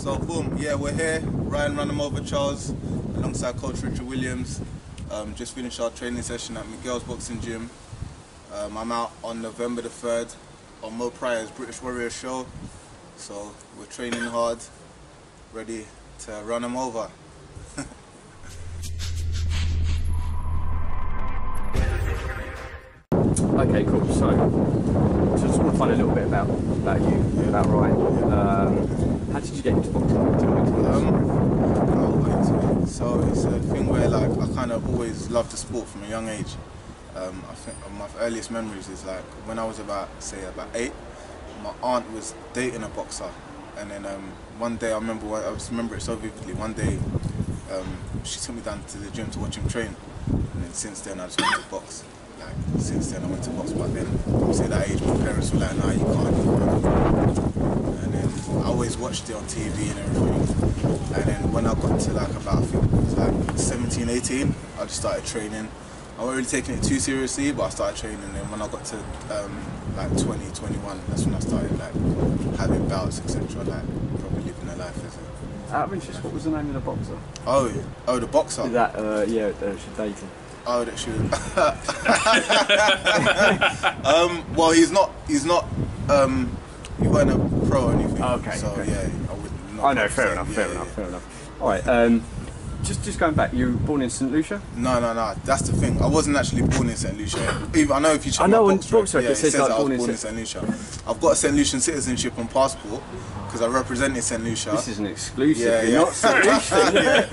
So boom, yeah, we're here. Ryan Run 'em Over Charles, alongside Coach Richard Williams. Just finished our training session at Miguel's Boxing Gym. I'm out on November the 3rd on Mo Pryor's British Warrior show. So we're training hard, ready to run 'em over. Okay, cool. So just want to find a little bit about you, about Ryan. How did you get into boxing? So it's a thing where like I kind of always loved the sport from a young age. I think my earliest memories is like when I was about 8. My aunt was dating a boxer, and then one day I remember it so vividly. One day she took me down to the gym to watch him train, and then since then I just went to box. Since then I went to box, but then obviously at that age my parents were like, nah, you can't. And then I always watched it on TV and everything. And then when I got to like about, I think it was like 17, 18, I just started training. I wasn't really taking it too seriously, but I started training. And then when I got to like 20, 21, that's when I started like having bouts, etc. Like probably living a life as a... Out of interest, what was the name of the boxer? Oh, the boxer? That, yeah, she dated. Oh, that she was. Well, he's not. He wasn't a pro or anything. Okay. So okay. yeah, I would not. Oh no, fair enough. All right. Just going back. You were born in St Lucia? No. That's the thing. I wasn't actually born in St Lucia. Even I know if you check my box record, it says I was born in St Lucia. I've got a St Lucian citizenship on passport because I represented St Lucia. This is an exclusive. Yeah. Not St Lucia.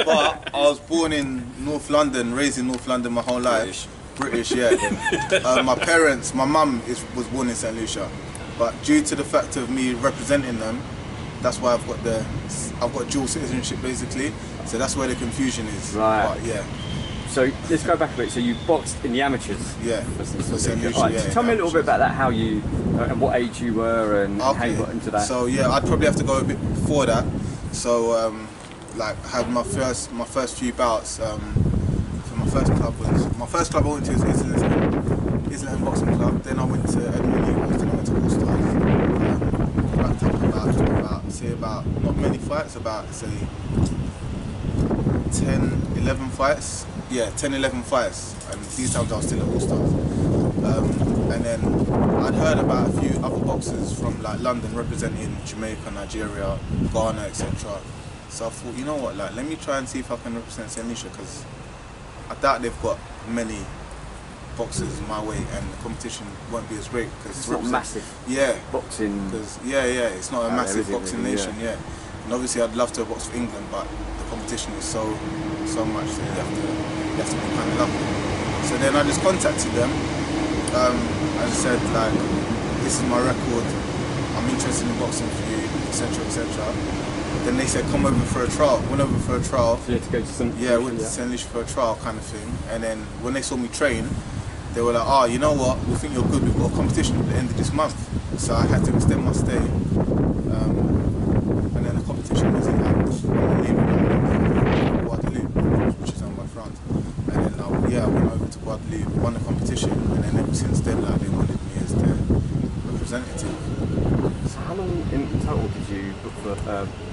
But I was born in North London, raised in North London my whole life. British, yeah. My mum was born in St Lucia, but due to the fact of me representing them, that's why I've got dual citizenship basically. So that's where the confusion is. Right. But, yeah. So let's go back a bit. So you boxed in the amateurs. Yeah. St Lucia. Right, tell me a little bit about that. How you and what age you were and how you got into that. So yeah, I'd probably have to go a bit before that. So like I had my first few bouts. My first club I went to is Islington Boxing Club. Then I went to Edmonton, then I went to All Stars. Racked up about not many fights, about say 10, 11 fights. Yeah, 10, 11 fights. And these times I was still at All Stars. And then I'd heard about a few other boxers from like London representing Jamaica, Nigeria, Ghana, etc. So I thought, you know what, like let me try and see if I can represent St Lucia, because I doubt they've got many boxers my way, and the competition won't be as great because it's not massive. Yeah, boxing. Because it's not a massive boxing nation. Yeah, and obviously I'd love to box for England, but the competition is so much that you have to be kind of lucky. So then I just contacted them. I just said like, this is my record. I'm interested in boxing for you, etc., etc. Then they said, come over for a trial. Went over for a trial. So you had to go to St. Yeah, went to St Lucia for a trial kind of thing. And then when they saw me train, they were like, oh, you know what, we think you're good, we've got a competition at the end of this month. So I had to extend my stay. And then the competition was in Guadeloupe, which is owned by France. And then I went over to Guadeloupe, won the competition, and then ever since then like, they wanted me as their representative. So how long in total did you book for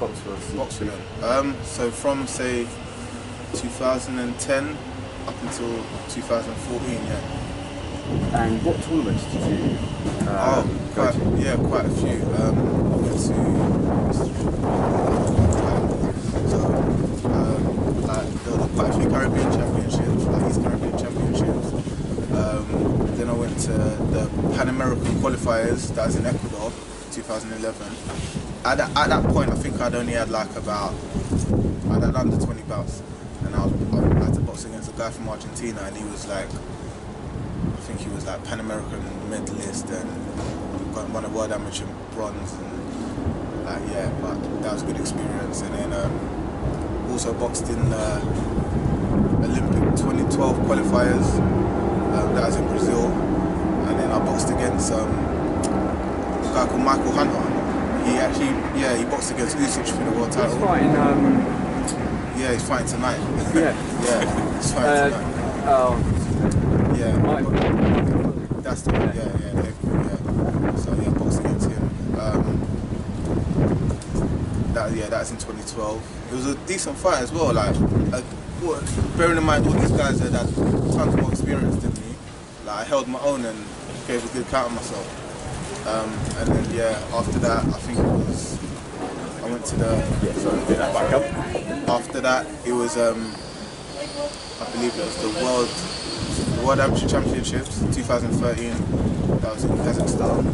box for? Boxing. So from say 2010 up until 2014, yeah. And what tournaments did you go to? Yeah, quite a few. I went to there were quite a few Caribbean championships, like East Caribbean championships. Then I went to the Pan American qualifiers, that was in Ecuador, 2011. At that point, I think I'd only had like I'd had under 20 bouts, and I had to box against a guy from Argentina, and he was like, I think he was like Pan American medalist and won a world amateur bronze, and like yeah, but that was a good experience. And then also boxed in Olympic 2012 qualifiers, that was in Brazil, and then I boxed against a guy called Michael Hunter. He boxed against Usyk for the world title. He's fighting, yeah, he's fighting tonight. Yeah. Yeah, he's fighting tonight. Oh. Yeah. That's the one, yeah. So yeah, boxed against him. that's in 2012. It was a decent fight as well. Like, bearing in mind all these guys that had tons more experience than me, like I held my own and gave a good count on myself. And then after that, I think it was. I went to the. Back up. After that, it was. I believe it was the World Amateur Championships 2013. That was in Kazakhstan.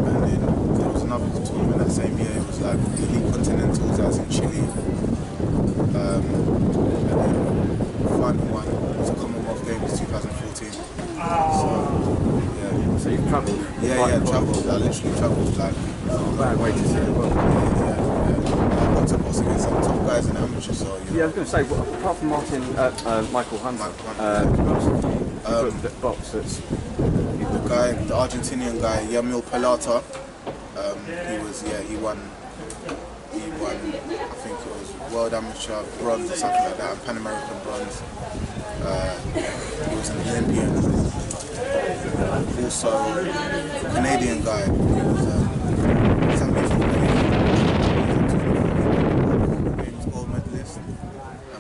And then there was another tournament that same year. It was like the Elite Continentals. That was in Chile. And then the final one was the Commonwealth Games 2014. So yeah. So you've travelled? Yeah, travelled. I literally travelled like. Bad way to say it. Well. I got to box against some top guys in amateur. So Yeah, I was going to say, apart from Michael Hunter, that box that's the Argentinian guy, Yamil Pelata. He won. I think it was World Amateur Bronze or something like that, and Pan American Bronze. He was an Olympian. Also, Canadian guy. He was gold medalist.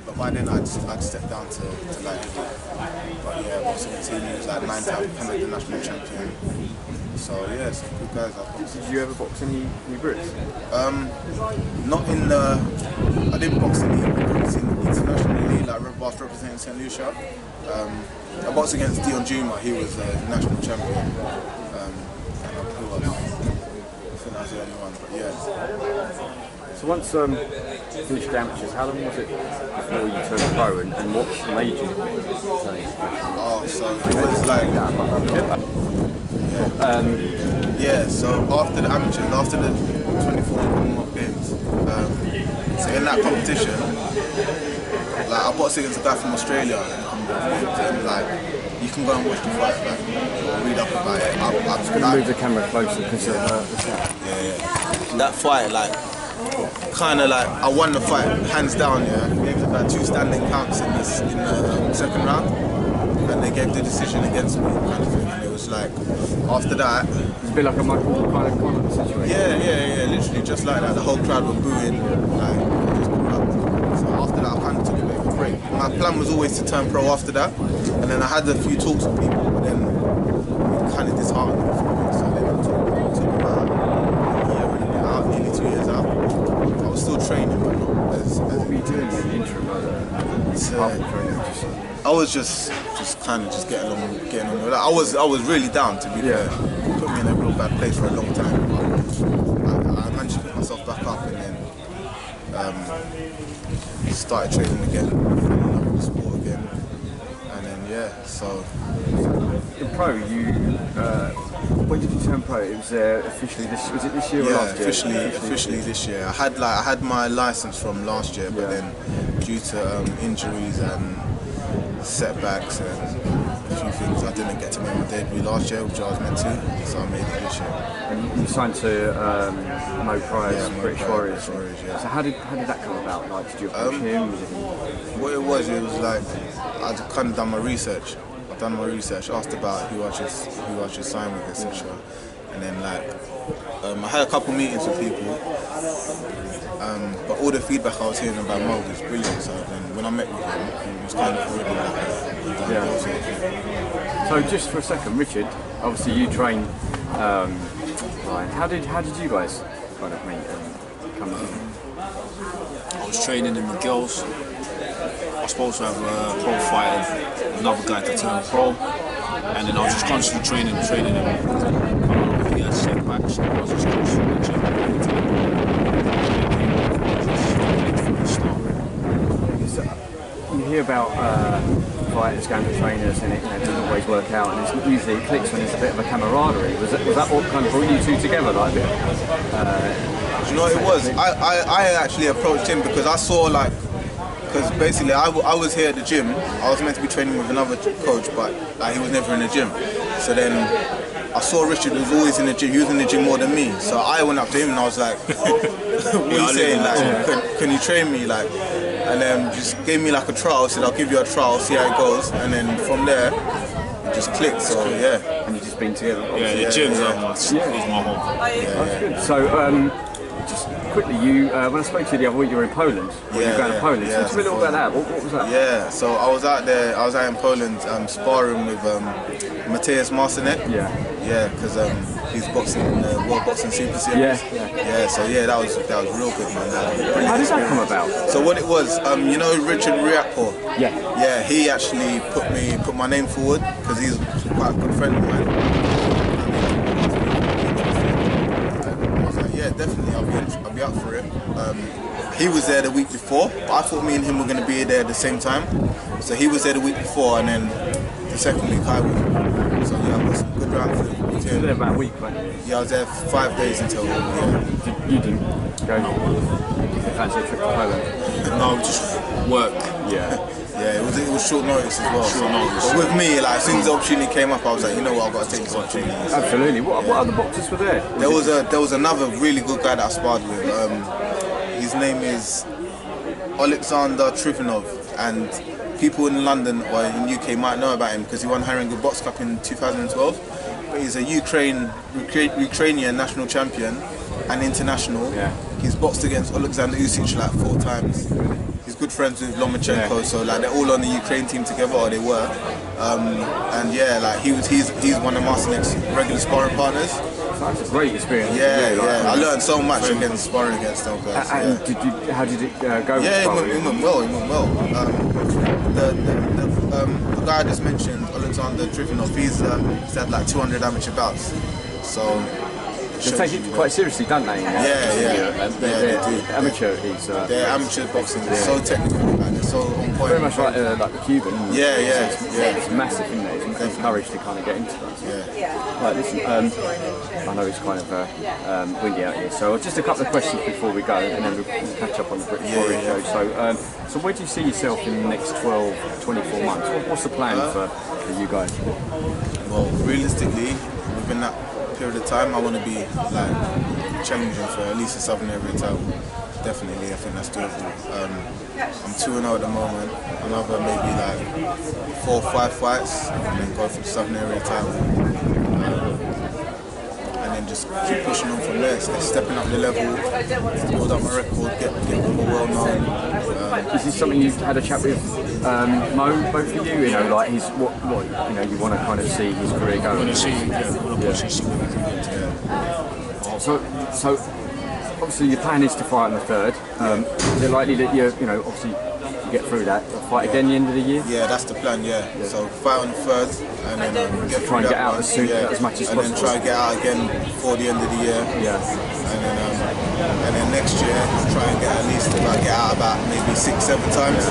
But by then I'd stepped down to light heavyweight. But yeah, boxing the team, he was like 9-time Canada national champion. So yeah, some good guys I boxed. Did you ever box any Brits? Not in the. I didn't box any Brits internationally, like whilst representing St. Lucia. I boxed against Dion Juma, he was a national champion. And who else? I think that was the only one, but yeah. So once you finished amateurs, how long was it before you turned pro, and what made you say? Oh, so it was like so after the amateurs, after the 24 Commonwealth Games, so in that competition, like I boxed against a guy from Australia in the Commonwealth Games, and like you can go and watch the fight, like or read up about it. I'm just going to move the camera closer because that fight, like kind of like I won the fight hands down. Yeah, gave about 2 standing counts in the second round, and they gave the decision against me, kind of thing. And it was like after that, it's a bit like a Michael kind of Conor situation. Yeah, literally just like that. The whole crowd were booing, like just corrupt. So after that, I kind of took a bit of a break. My plan was always to turn pro after that, and then I had a few talks with people, but then it kind of disheartened me for a bit. So then I took about a year and a bit out, nearly 2 years out. I was still training, but not as what were you doing in the interim? I was just kind of just getting on with it. Like, I was really down, to be fair. It put me in a real bad place for a long time. But I managed to pick myself back up and then started training again, the sport again, and then so. In pro, when did you turn pro? It was officially this. Was it this year or last year? Officially this year. I had my license from last year, but then due to injuries and setbacks and a few things, I didn't get to make my debut last year, which I was meant to, so I made it this year. And you signed to Mo Price, British Warriors. Yeah. So how did that come about? Like, did you approach him? What it was like I'd kind of done my research. Asked about who I should sign with, etc. And then like I had a couple meetings with people, but all the feedback I was hearing about Mo was brilliant. So then when I met with him, it was kind of already like So just for a second, Richard, obviously you train Ryan. How did you guys kind of meet and come together? I was training in the girls. I was supposed to have a pro fight and another guy to turn pro, and then I was just constantly training him. I don't know if he had setbacks, I was just constantly training You hear about fighters going to trainers and it doesn't always work out, and usually it clicks when there's a bit of a camaraderie. Was that what kind of brought you two together, like a bit? Do you know what it was? I actually approached him because I saw because basically I was here at the gym. I was meant to be training with another coach, but he was never in the gym. So then I saw Richard was always in the gym. He was in the gym more than me. So I went up to him and I was like, "What are you saying? Can you train me?" And then just gave me like a trial. Said, "I'll give you a trial, see how it goes." And then from there, it just clicked. So yeah. And you just just been together. Yeah, the gyms is my home. That's good. So, just quickly, you when I spoke to you the other week, you were in Poland. You were going to Poland. Tell me a little about that. What was that? Yeah, so I was out there. I was out in Poland sparring with Mateusz Marcinek. Yeah, because he's boxing in the World Boxing Super Series. Yeah. So yeah, that was real good, man. How does that come about? So what it was, you know, Richard Riakpo. Yeah, he actually put my name forward because he's quite a good friend of mine. I was like, yeah, definitely, I'll be up for it. He was there the week before, but I thought me and him were going to be there at the same time. So he was there the week before, and then the second week I was. So yeah, I got some good rounds with him. You were there about a week, weren't you? Yeah, I was there 5 days until. You didn't go fancy a trip to Poland? No, just work. Yeah, it was short notice as well. Short notice. But with me, like as soon as the opportunity came up, I was like, you know what, I've got to take this opportunity. Absolutely. What other boxers were there? There was another really good guy that I sparred with. His name is Alexander Trifonov, and people in London or in UK might know about him because he won Haringey Box Cup in 2012. But he's a Ukrainian national champion and international. He's boxed against Alexander Usyk like 4 times. He's good friends with Lomachenko, so like they're all on the Ukraine team together, or they were. And yeah, like he's one of Marcinek's regular sparring partners. That's a great experience. I learned so much against sparring against those guys. And how did it go? Yeah, it went well. The guy I just mentioned, Alexander Trifonov, he's had like 200 amateur bouts. So they take it quite seriously, don't they? They do. Amateur their amateur boxing is so technical and it's so on point. Very much like the Cuban. It's massive, isn't it? It's encouraged to kind of get into that. Right, listen, I know it's kind of windy out here, so just a couple of questions before we go, and then we'll catch up on the British Warrior show. So where do you see yourself in the next 12, 24 months? What's the plan for you guys? Well, realistically, within that period of time, I want to be like challenging for at least a Southern Area title. Definitely, I think that's doable. I'm 2-0 at the moment. Another maybe like 4 or 5 fights, and then go for the Southern Area title. And then just keep pushing on from there, stepping up the level, build up my record, get more well known. Is this something you've had a chat with Mo, both of you? You know, like his what you know, you want to kind of see his career going. Want to see, see where we can get to. So obviously your plan is to fight on the 3rd. Is it likely that you know, obviously you get through that, fight again the end of the year? Yeah, that's the plan. So fight on the 3rd, and then try and get out as soon as much as possible. And then try and get out again before the end of the year. And then next year try and get at least get out about maybe 6-7 times.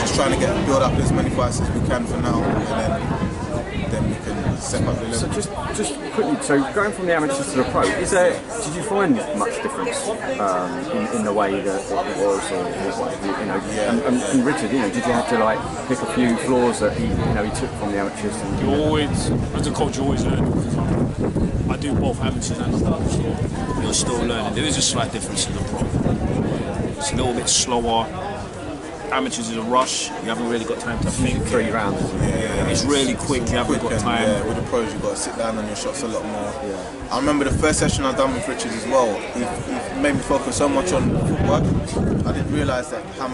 Just trying to build up as many fights as we can for now, and then we can step up the level. So just quickly, so going from the amateurs to the pro, did you find much difference in the way that it was, or you know? And Richard, you know, did you have to like pick a few flaws that he took from the amateurs? And, you always, as a coach, you always learn. I do both amateurs and the pro, so you're still learning. There is a slight difference in the pro. It's a little bit slower. Amateurs is a rush, you haven't really got time to think. 3 rounds. It's really quick, you haven't got time. Yeah, with the pros you've got to sit down on your shots a lot more. I remember the first session I done with Richard as well, he made me focus so much on footwork. I didn't realise that how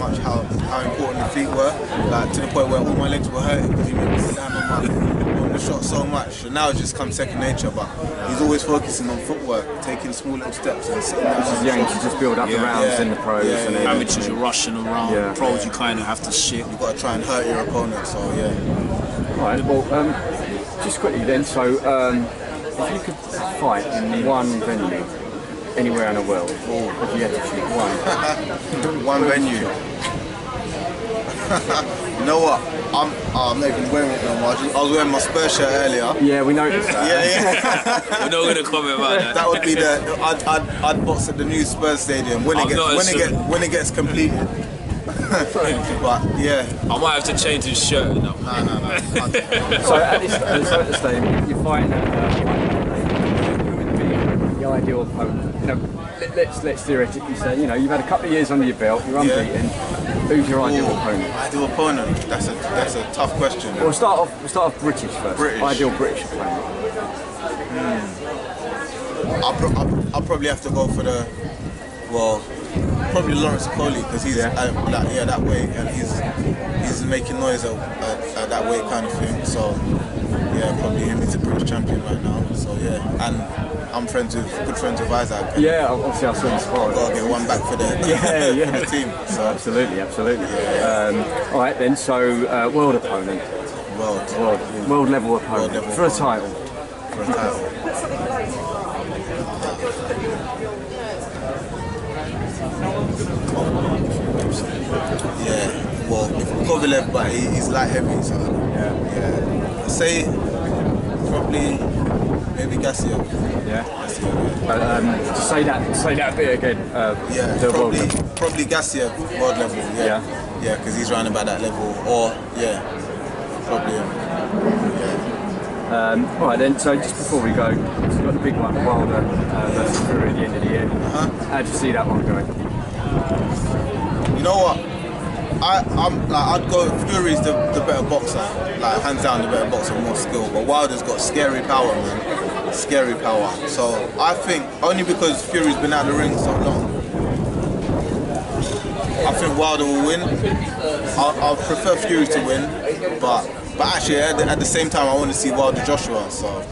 important the feet were, like to the point where all my legs were hurting because he made me sit down on the shot so much. And now it's just come second nature, but he's always focusing on footwork, taking small little steps and sitting down. To just build up the rounds in the pros. And then amateurs you're rushing around, pros you kind of have to sit. You've got to try and hurt your opponent, so Alright, well, just quickly then, so if you could fight in one venue, anywhere in the world, or if you had to choose one? One venue. You know what? I'm not even wearing it no more. I was wearing my Spurs shirt earlier. Yeah, we noticed that. We're not going to comment about that. That would be I'd box at the new Spurs stadium when it gets completed. But yeah, I might have to change his shirt. No. So at this stadium, you're fighting the ideal opponent. You know, let's theoretically say, you know, you've had a couple of years under your belt, you're unbeaten. Who's your ideal opponent? Ideal opponent? That's a tough question. Well, we'll start off British first. British. Ideal British opponent. I'll probably have to go for the, well, probably Lawrence Okoli, because he's that way, and he's making noise at that weight kind of thing. So yeah, probably him. He's a British champion right now. So yeah, and I'm good friends with Isaac. Yeah, obviously I saw his sport. Got to get one back for the the team. So absolutely. Yeah. All right then. So world opponent. World level opponent for a title. For a title. Yeah, well, Kovalev, but he's light heavy, so yeah. Say probably maybe Gassiev. Yeah. Say that bit again. Probably Gassiev, world level. Yeah, because he's around about that level. Or probably all right then. So just before we go, we've got the big one, Wilder versus Fury at the end of the year. How do you see that one going? You know what? I'd go. Fury's the better boxer, like hands down the better boxer, more skill. But Wilder's got scary power, man. Scary power. So I think only because Fury's been out of the ring so long, I think Wilder will win. I'll prefer Fury to win, but actually at the same time I want to see Wilder Joshua. So.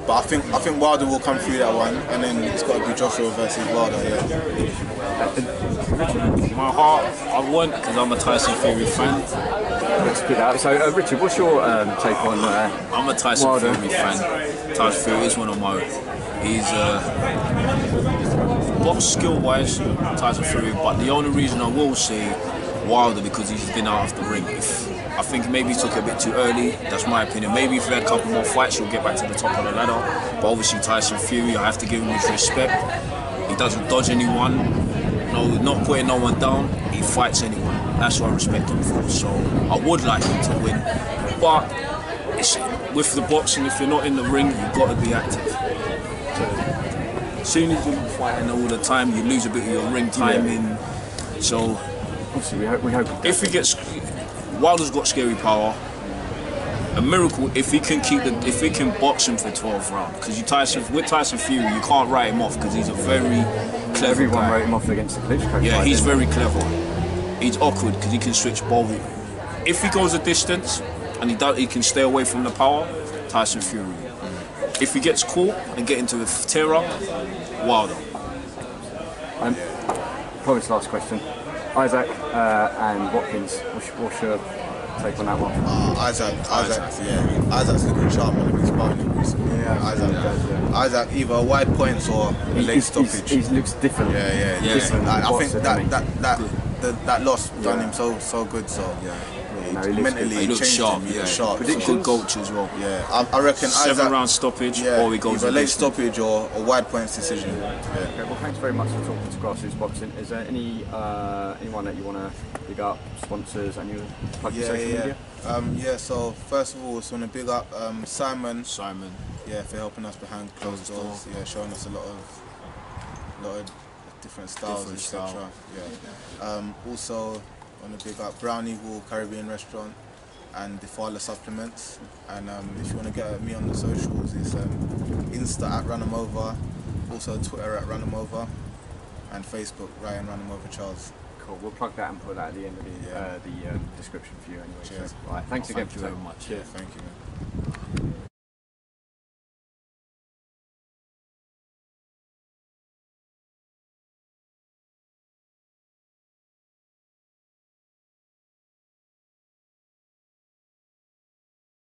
But I think Wilder will come through that one, and then it's got to be Joshua versus Wilder. My heart, I want, because I'm a Tyson Fury fan. Let's put that. So Richard, what's your take on I'm a Tyson Wilder? Fury fan. Tyson Fury is one of my. He's box skill-wise, Tyson Fury. But the only reason I will say Wilder because he's been out of the ring. I think maybe he took it a bit too early. That's my opinion. Maybe if he had a couple more fights, he'll get back to the top of the ladder. But obviously Tyson Fury, I have to give him his respect. He doesn't dodge anyone. No, not putting no one down. He fights anyone. That's what I respect him for. So I would like him to win. But with the boxing, if you're not in the ring, you've got to be active. So, as soon as you're fighting all the time, you lose a bit of your ring timing. So obviously we hope if he gets. Wilder's got scary power. A miracle if he can box him for 12 rounds. Because with Tyson Fury, you can't write him off because he's a very clever Everyone guy. wrote him off against the Klitschko. Yeah, he's very clever. He's awkward because he can switch both. If he goes a distance and he can stay away from the power, Tyson Fury. If he gets caught and get into a tear-up, Wilder. Probably last question. Isaac and Watkins, what's your take on that one? Isaac's looking sharp, man. I've been sparring him recently. Isaac either wide points or a late stoppage. He looks different. Different. I think that loss done him so good. So he looks sharp. He looks sharp. Good coach as well. Yeah, I reckon 7-round stoppage, or he goes either late stoppage or a wide points decision. Okay, well, thanks very much for talking to Grassroots Boxing. Is there anyone that you want to big up, sponsors, and you plug your social media? So first of all, I just want to big up Simon. Yeah, for helping us behind closed doors. Yeah, showing us a lot of different styles, etc. Also, I want to big up Brown Eagle Caribbean Restaurant and Defala Supplements. And if you want to get at me on the socials, it's Insta at Ranamova, also Twitter at Ranamova, and Facebook Ryan Ranamova Charles. Cool. We'll plug that and put that at the end of the description for you anyway. Cheers. So, right, thanks again for very much. Thank you, man.